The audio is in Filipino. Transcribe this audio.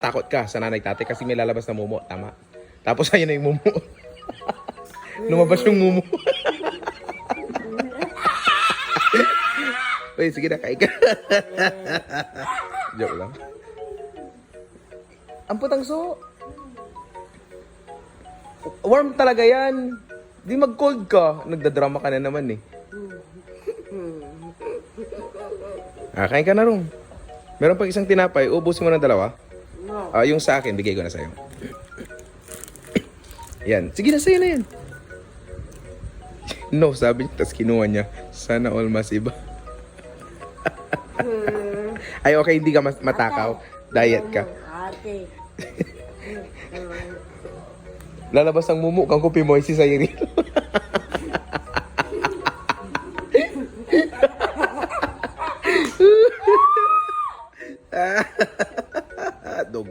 takot ka sa nanay tatay kasi may lalabas na mumu, tama? Tapos ayun na yung mumu. Lumabas yung mumu. Uy, sige na, kain ka. Joke lang. Ang putangso. Warm talaga yan. Di mag-cold ka. Nagdadrama ka na naman eh. Kain ka na rin. Meron pang isang tinapay. Ubusin mo ng dalawa. Yung sa akin, bigay ko na sa'yo. Yan. Sige na, sa'yo na yan. No, sabi niya. Tapos kinuha niya. Sana all mas iba. Ay, okay, hindi ka matakaw. Diet ka. Ate. Lalabas ang mumu kang kupi mo si Sayri. Dog.